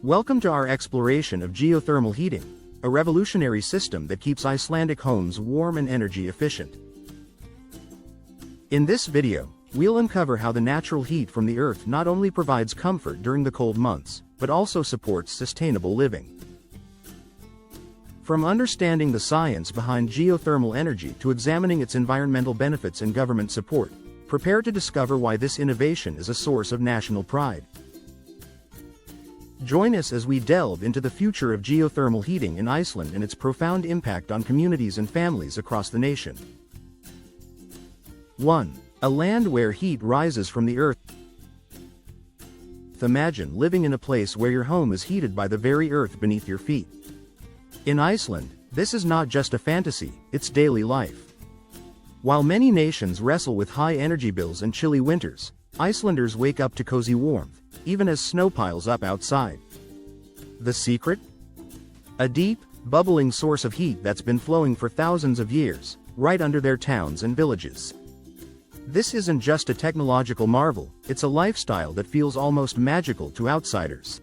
Welcome to our exploration of geothermal heating, a revolutionary system that keeps Icelandic homes warm and energy efficient. In this video, we'll uncover how the natural heat from the earth not only provides comfort during the cold months, but also supports sustainable living. From understanding the science behind geothermal energy to examining its environmental benefits and government support, prepare to discover why this innovation is a source of national pride. Join us as we delve into the future of geothermal heating in Iceland and its profound impact on communities and families across the nation. 1. A land where heat rises from the earth. Imagine living in a place where your home is heated by the very earth beneath your feet. In Iceland, this is not just a fantasy, it's daily life. While many nations wrestle with high energy bills and chilly winters, Icelanders wake up to cozy warmth, even as snow piles up outside. The secret? A deep, bubbling source of heat that's been flowing for thousands of years, right under their towns and villages. This isn't just a technological marvel, it's a lifestyle that feels almost magical to outsiders.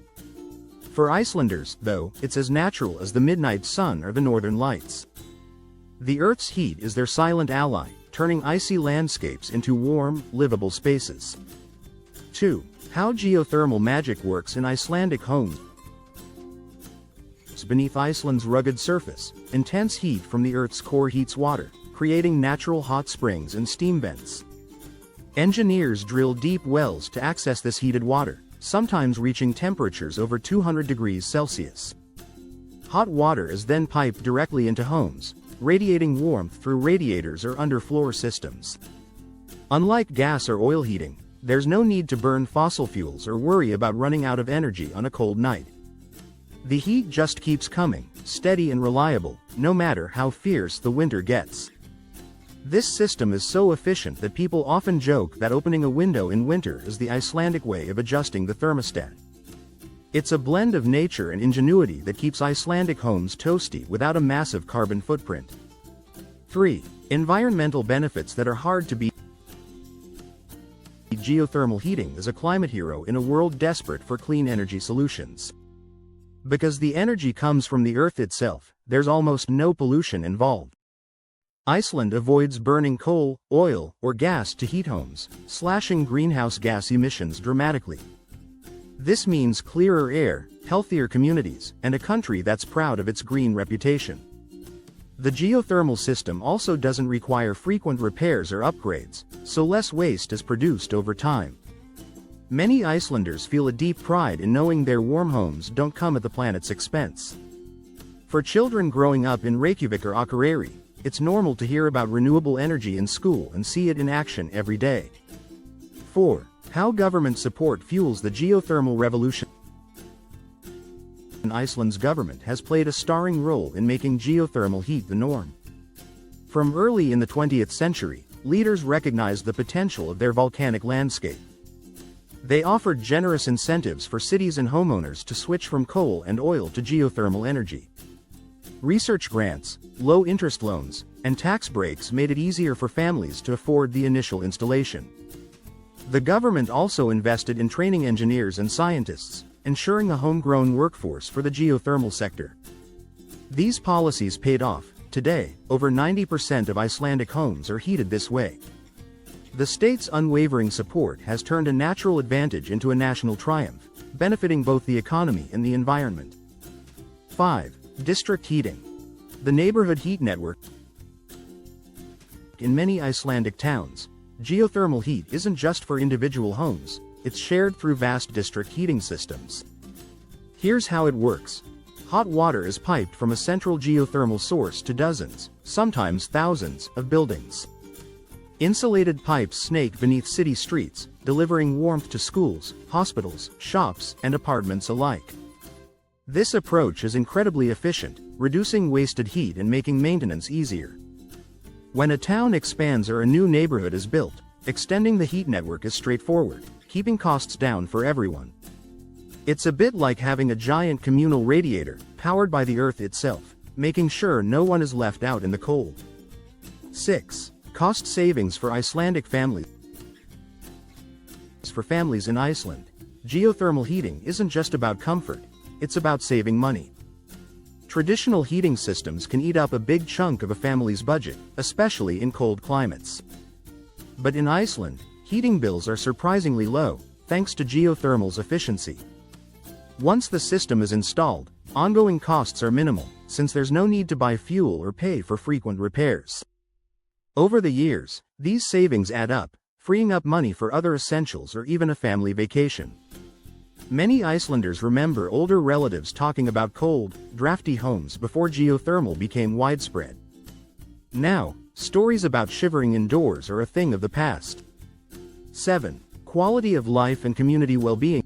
For Icelanders, though, it's as natural as the midnight sun or the northern lights. The Earth's heat is their silent ally, turning icy landscapes into warm, livable spaces. 2. How geothermal magic works in Icelandic homes. Beneath Iceland's rugged surface, intense heat from the Earth's core heats water, creating natural hot springs and steam vents. Engineers drill deep wells to access this heated water, sometimes reaching temperatures over 200 degrees Celsius. Hot water is then piped directly into homes, radiating warmth through radiators or underfloor systems. Unlike gas or oil heating, there's no need to burn fossil fuels or worry about running out of energy on a cold night. The heat just keeps coming, steady and reliable, no matter how fierce the winter gets. This system is so efficient that people often joke that opening a window in winter is the Icelandic way of adjusting the thermostat. It's a blend of nature and ingenuity that keeps Icelandic homes toasty without a massive carbon footprint. 3. Environmental benefits that are hard to beat. Geothermal heating is a climate hero in a world desperate for clean energy solutions. Because the energy comes from the earth itself, there's almost no pollution involved. Iceland avoids burning coal, oil, or gas to heat homes, slashing greenhouse gas emissions dramatically. This means clearer air, healthier communities, and a country that's proud of its green reputation. The geothermal system also doesn't require frequent repairs or upgrades, so less waste is produced over time. Many Icelanders feel a deep pride in knowing their warm homes don't come at the planet's expense. For children growing up in Reykjavik or Akureyri, it's normal to hear about renewable energy in school and see it in action every day. 4. How government support fuels the geothermal revolution. Iceland's government has played a starring role in making geothermal heat the norm. From early in the 20th century, leaders recognized the potential of their volcanic landscape. They offered generous incentives for cities and homeowners to switch from coal and oil to geothermal energy. Research grants, low-interest loans, and tax breaks made it easier for families to afford the initial installation. The government also invested in training engineers and scientists, ensuring a homegrown workforce for the geothermal sector. These policies paid off. Today, over 90% of Icelandic homes are heated this way. The state's unwavering support has turned a natural advantage into a national triumph, benefiting both the economy and the environment. 5. District heating. The neighborhood heat network. In many Icelandic towns, geothermal heat isn't just for individual homes, it's shared through vast district heating systems. Here's how it works. Hot water is piped from a central geothermal source to dozens, sometimes thousands, of buildings. Insulated pipes snake beneath city streets, delivering warmth to schools, hospitals, shops, and apartments alike. This approach is incredibly efficient, reducing wasted heat and making maintenance easier. When a town expands or a new neighborhood is built, extending the heat network is straightforward, keeping costs down for everyone. It's a bit like having a giant communal radiator, powered by the earth itself, making sure no one is left out in the cold. 6. Cost savings for Icelandic families. For families in Iceland, geothermal heating isn't just about comfort, it's about saving money. Traditional heating systems can eat up a big chunk of a family's budget, especially in cold climates. But in Iceland, heating bills are surprisingly low, thanks to geothermal's efficiency. Once the system is installed, ongoing costs are minimal, since there's no need to buy fuel or pay for frequent repairs. Over the years, these savings add up, freeing up money for other essentials or even a family vacation. Many Icelanders remember older relatives talking about cold, drafty homes before geothermal became widespread. Now, stories about shivering indoors are a thing of the past. 7. Quality of life and community well-being.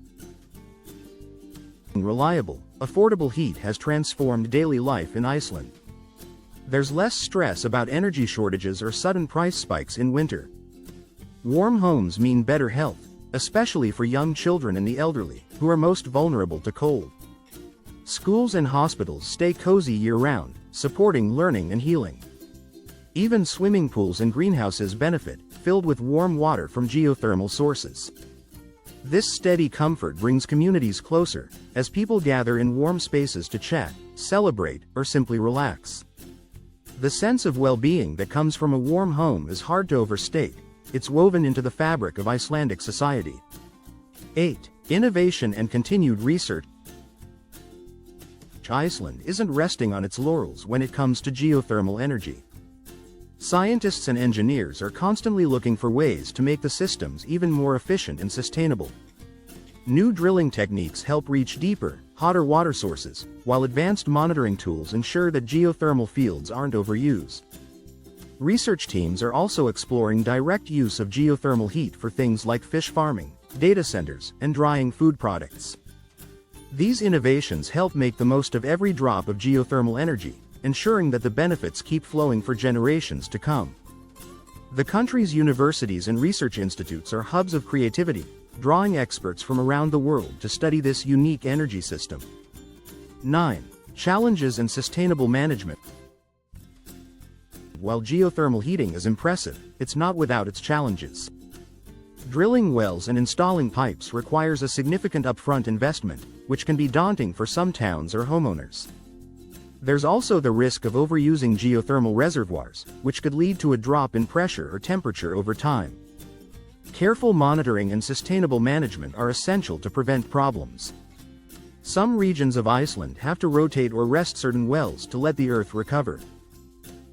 Reliable, affordable heat has transformed daily life in Iceland. There's less stress about energy shortages or sudden price spikes in winter. Warm homes mean better health, especially for young children and the elderly, who are most vulnerable to cold. Schools and hospitals stay cozy year-round, supporting learning and healing. Even swimming pools and greenhouses benefit, filled with warm water from geothermal sources. This steady comfort brings communities closer, as people gather in warm spaces to chat, celebrate, or simply relax. The sense of well-being that comes from a warm home is hard to overstate. It's woven into the fabric of Icelandic society. 8. Innovation and continued research. Iceland isn't resting on its laurels when it comes to geothermal energy. Scientists and engineers are constantly looking for ways to make the systems even more efficient and sustainable. New drilling techniques help reach deeper, hotter water sources, while advanced monitoring tools ensure that geothermal fields aren't overused. Research teams are also exploring direct use of geothermal heat for things like fish farming, data centers, and drying food products. These innovations help make the most of every drop of geothermal energy, ensuring that the benefits keep flowing for generations to come. The country's universities and research institutes are hubs of creativity, drawing experts from around the world to study this unique energy system. 9. Challenges and sustainable management. While geothermal heating is impressive, it's not without its challenges. Drilling wells and installing pipes requires a significant upfront investment, which can be daunting for some towns or homeowners. There's also the risk of overusing geothermal reservoirs, which could lead to a drop in pressure or temperature over time. Careful monitoring and sustainable management are essential to prevent problems. Some regions of Iceland have to rotate or rest certain wells to let the earth recover.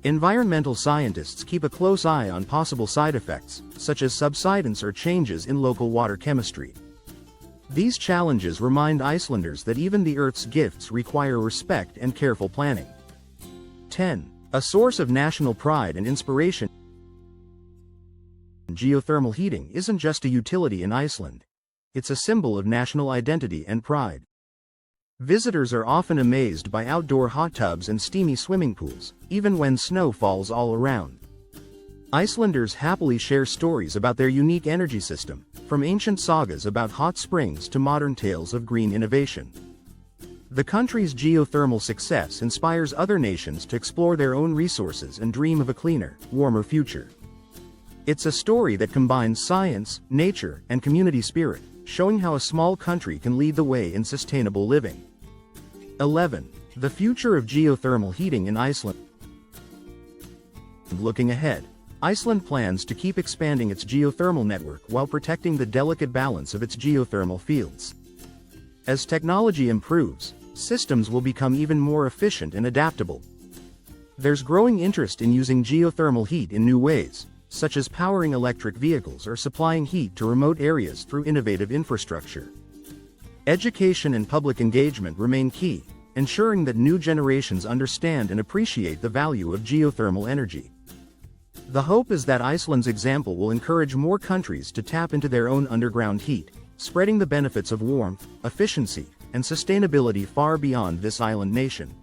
Environmental scientists keep a close eye on possible side effects, such as subsidence or changes in local water chemistry. These challenges remind Icelanders that even the Earth's gifts require respect and careful planning. 10. A source of national pride and inspiration. Geothermal heating isn't just a utility in Iceland. It's a symbol of national identity and pride. Visitors are often amazed by outdoor hot tubs and steamy swimming pools, even when snow falls all around. Icelanders happily share stories about their unique energy system, from ancient sagas about hot springs to modern tales of green innovation. The country's geothermal success inspires other nations to explore their own resources and dream of a cleaner, warmer future. It's a story that combines science, nature, and community spirit, showing how a small country can lead the way in sustainable living. 11. The future of geothermal heating in Iceland. Looking ahead, Iceland plans to keep expanding its geothermal network while protecting the delicate balance of its geothermal fields. As technology improves, systems will become even more efficient and adaptable. There's growing interest in using geothermal heat in new ways, such as powering electric vehicles or supplying heat to remote areas through innovative infrastructure. Education and public engagement remain key, ensuring that new generations understand and appreciate the value of geothermal energy. The hope is that Iceland's example will encourage more countries to tap into their own underground heat, spreading the benefits of warmth, efficiency, and sustainability far beyond this island nation.